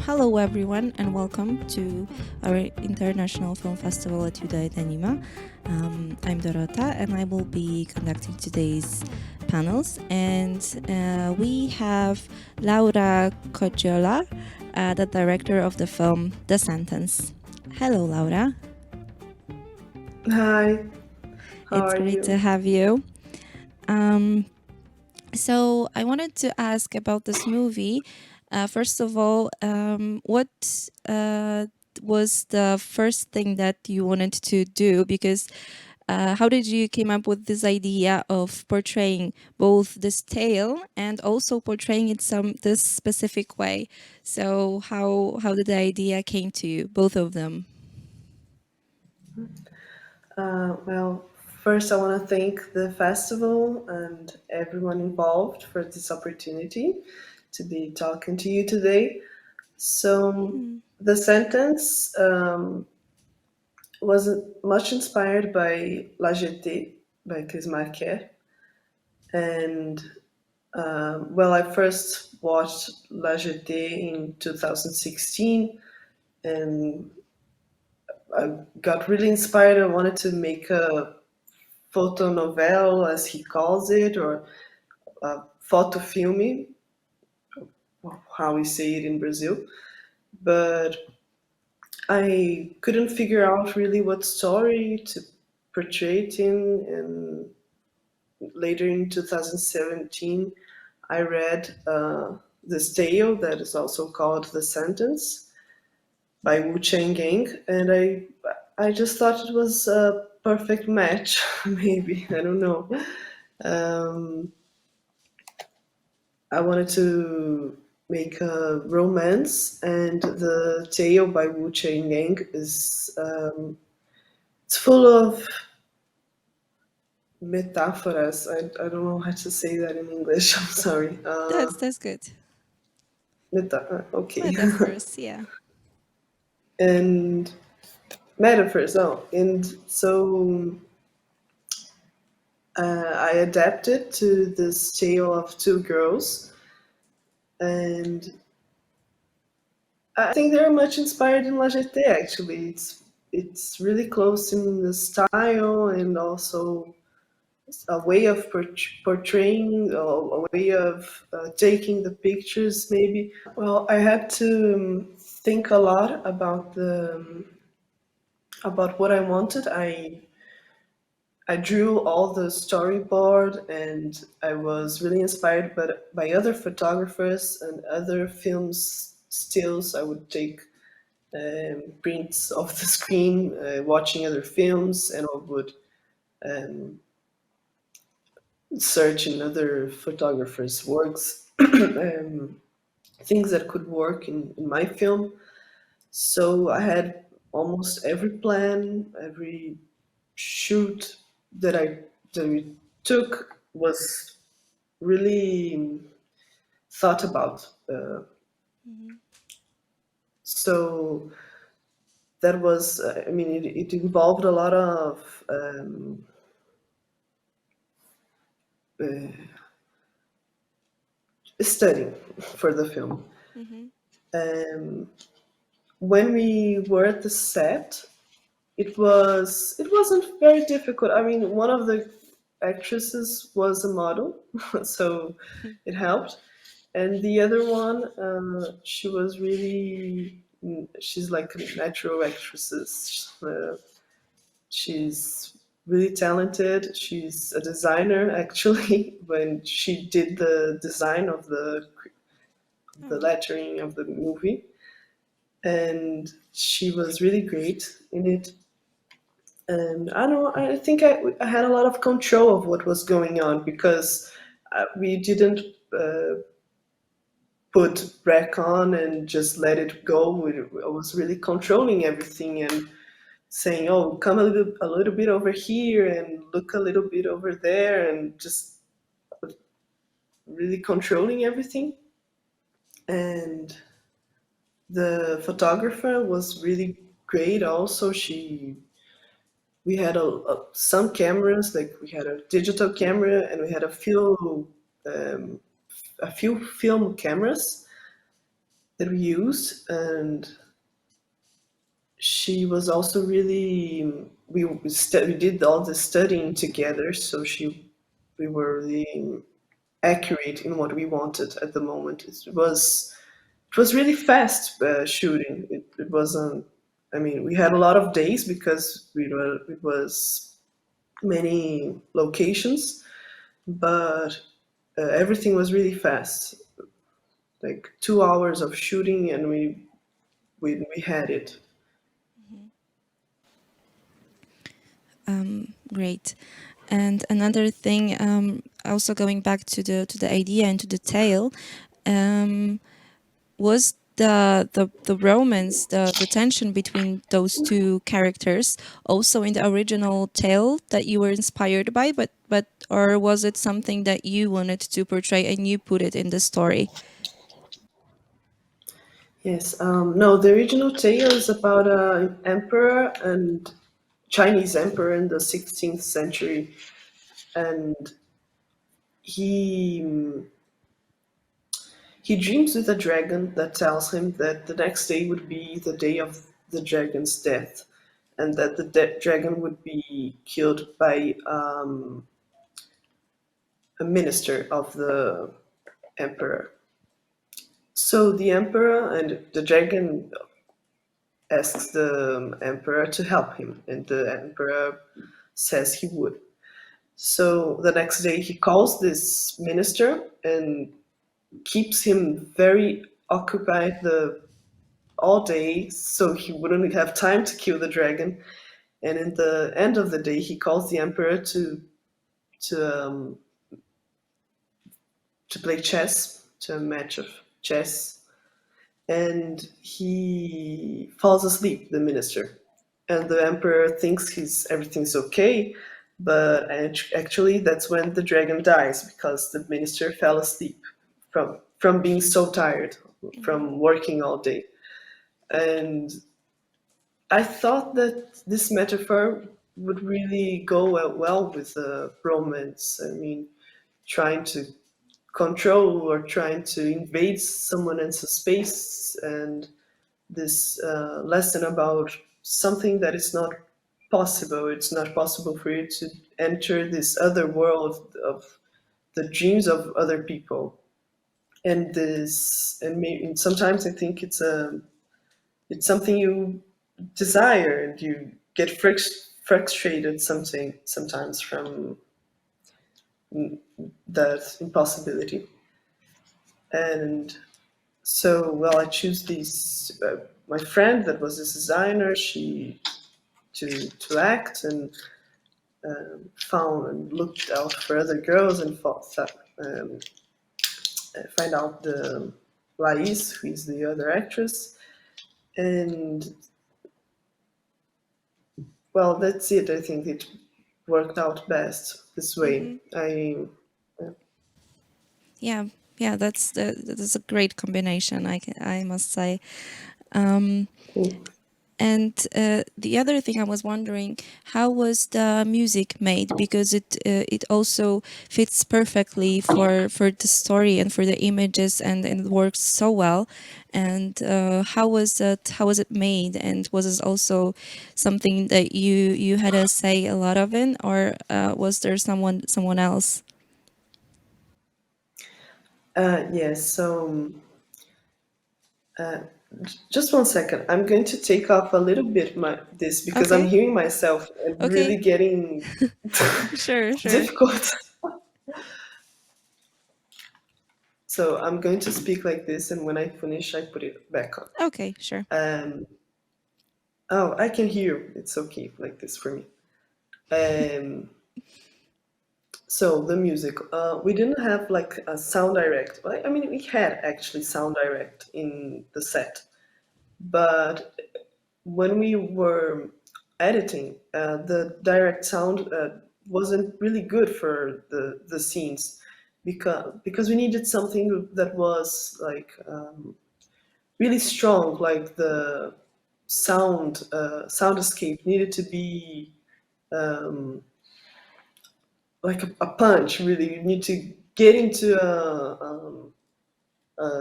Hello everyone and welcome to our International Film Festival Etiuda&Anima. I'm Dorota and I will be conducting today's panels, and we have Laura Coggiola, the director of the film The Sentença. Hello Laura. Hi, how It's are great you? to have you. So I wanted to ask about this movie. First of all, what was the first thing that you wanted to do? Because how did you came up with this idea of portraying both this tale and also portraying it this specific way? So how did the idea came to you, both of them? Well, first I want to thank the festival and everyone involved for this opportunity to be talking to you today. So, Mm. the sentence was much inspired by La Jetée by Chris Marquet. And, well, I first watched La Jetée in 2016 and I got really inspired. I wanted to make a photo novel, as he calls it, or photo filme, how we say it in Brazil. But I couldn't figure out really what story to portray it in. And later in 2017, I read this tale that is also called The Sentence by Wu Chang Gang, and I just thought it was a perfect match. Maybe, I don't know. Um, I wanted to make a romance, and the tale by Wu Chang Yang is it's full of metáforas. I don't know how to say that in English. I'm sorry. That's good. Okay. Metaphors, yeah. And metaphors. Oh, and so I adapted to this tale of two girls, and I think they're much inspired in La Jetée. Actually, it's really close in the style and also a way of portraying, or a way of taking the pictures. Maybe. Well, I had to think a lot about about what I wanted. I drew all the storyboard, and I was really inspired by other photographers and other films stills. I would take prints of the screen, watching other films, and I would um, search in other photographers' works, things that could work in my film. So I had almost every plan, every shoot that that we took was really thought about. Mhm. So that was, I mean, it involved a lot of uh, studying for the film. Mhm. Um, when we were at the set, it wasn't very difficult. I mean, one of the actresses was a model, so it helped. And the other one, she was really, she's like a natural actresses. She's really talented. She's a designer actually. When she did the design of the Oh. lettering of the movie, and she was really great in it. And I don't know, I think I had a lot of control of what was going on because we didn't put rec on and just let it go. I was really controlling everything and saying, "Oh, come a little bit over here and look a little bit over there," and just really controlling everything. And the photographer was really great. Also, we had some cameras, like we had a digital camera and we had um, a few film cameras. that we used, and she was also really we did all the studying together, so we were really accurate in what we wanted at the moment. It was really fast shooting. It wasn't. I mean, we had a lot of days because it was many locations, but everything was really fast. Like 2 hours of shooting, and we had it. Great. And another thing, also going back to the idea and to the tale, was the romance, the tension between those two characters also in the original tale that you were inspired by, but or was it something that you wanted to portray and you put it in the story? Yes. No, the original tale is about an emperor and Chinese emperor in the 16th century, and he he dreams with a dragon that tells him that the next day would be the day of the dragon's death, and that the dragon would be killed by a minister of the emperor. So the emperor and the dragon asks the emperor to help him, and the emperor says he would. So the next day he calls this minister and keeps him very occupied all day so he wouldn't have time to kill the dragon. And in the end of the day, he calls the emperor to um, to play chess, to a match of chess, and he falls asleep. The minister, and the emperor thinks he's everything's okay, but actually that's when the dragon dies because the minister fell asleep from being so tired from working all day. And I thought that this metaphor would really go well with romance. I mean, trying to control or trying to invade someone else's space, and this lesson about something that is not possible. It's not possible for you to enter this other world of the dreams of other people. And and sometimes I think it's something you desire, and you get frustrated sometimes from that impossibility. And so, well, I choose these. My friend that was a designer, she to act, and found and looked out for other girls, and um, find out the Lais, who is the other actress, and well, that's it. I think it worked out best this way. Yeah, yeah, that's a great combination. I must say. And the other thing I was wondering, how was the music made? Because it also fits perfectly for the story and for the images, and it works so well. And how was it? How was it made? And was it also something that you had to say a lot of it, or was there someone else? Yes. So just one second. I'm going to take off a little bit this because I'm Okay, hearing myself and really okay, getting sure, sure. difficult. So I'm going to speak like this, and when I finish, I put it back on. Okay, sure. Um, oh, I can hear. It's okay like this for me. Um, so the music, we didn't have like a sound direct. I mean, we had actually sound direct in the set, but when we were editing, the direct sound wasn't really good for the scenes because we needed something that was like really strong, like the sound escape needed to be um, like a punch. Really, you need to get into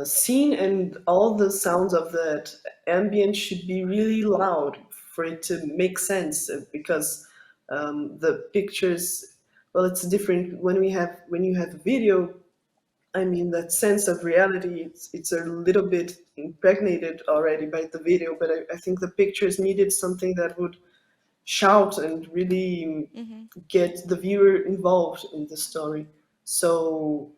scene, and all the sounds of that ambient should be really loud for it to make sense, because the pictures, well, it's different when you have video. I mean, that sense of reality, it's a little bit impregnated already by the video, but I think the pictures needed something that would shout and really Mm-hmm. get the viewer involved in the story. So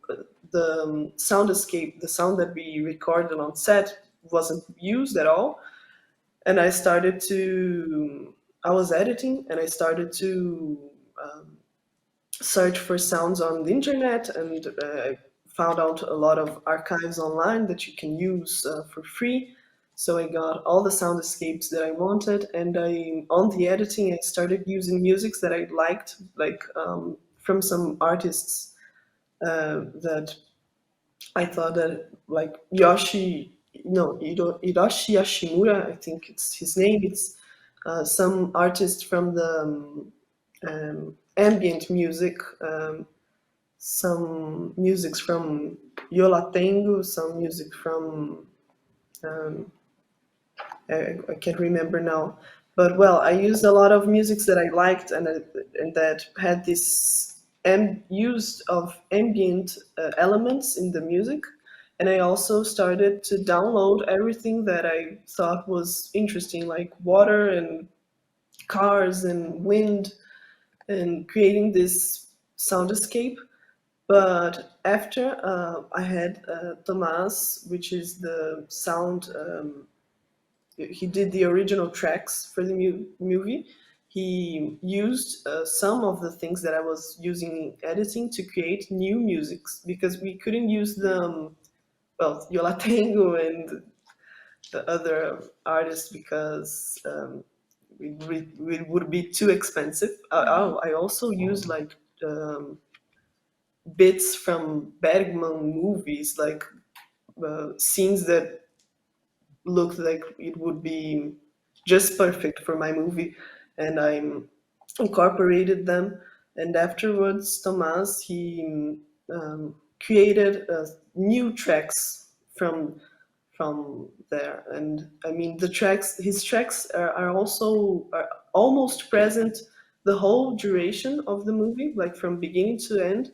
the sound escape, the sound that we recorded on set, wasn't used at all. And I was editing, and I started to search for sounds on the internet, and I found out a lot of archives online that you can use for free. So I got all the sound escapes that I wanted, and on the editing, I started using musics that I liked, like from some artists that I thought that, like Hiroshi Yashimura, I think it's his name. It's some artist from the ambient music. Some music from Yola Tengu, some music from I can't remember now. But well, I used a lot of musics that I liked, and that had this used of ambient elements in the music. And I also started to download everything that I thought was interesting, like water and cars and wind, and creating this soundscape. But after I had Tomas, which is the sound, he did the original tracks for the movie. He used some of the things that I was using in editing to create new musics, because we couldn't use them, well, Yola Tango and the other artists, because it would be too expensive. Mm-hmm. I also used like um, bits from Bergman movies, like scenes that looked like it would be just perfect for my movie, and I incorporated them. And afterwards, Tomas, he created new tracks from there. And I mean, his tracks are almost present the whole duration of the movie, like from beginning to end,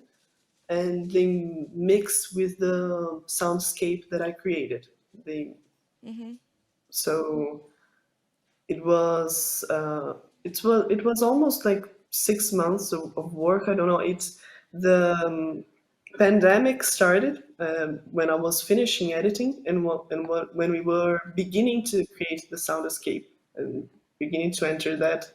and they mix with the soundscape that I created. They Mm-hmm. so it was almost like 6 months of work. I don't know. It's the pandemic started when I was finishing editing, when we were beginning to create the soundscape and beginning to enter that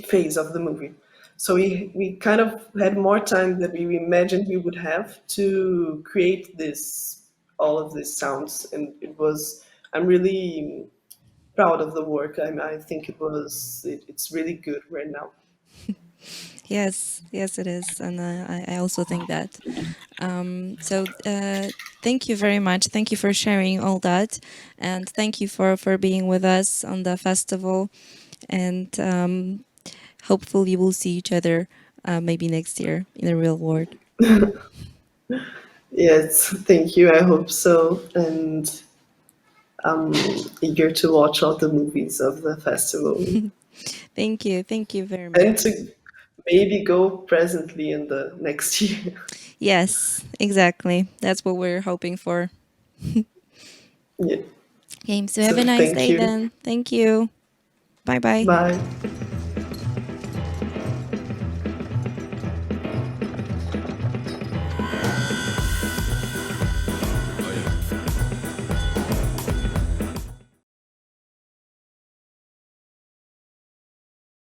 phase of the movie. So we kind of had more time than we imagined we would have to create this all of these sounds, and I'm really proud of the work. I think it's really good right now. Yes, yes, it is, and I also think that. So thank you very much. Thank you for sharing all that, and thank you for being with us on the festival. And hopefully, we'll see each other maybe next year in the real world. Yes, thank you. I hope so, and I'm eager to watch all the movies of the festival, Thank you very and much. to maybe go presently in the next year. Yes, exactly. That's what we're hoping for. Yeah. Okay, so have So a nice thank day you. then. Thank you. Bye bye. Bye.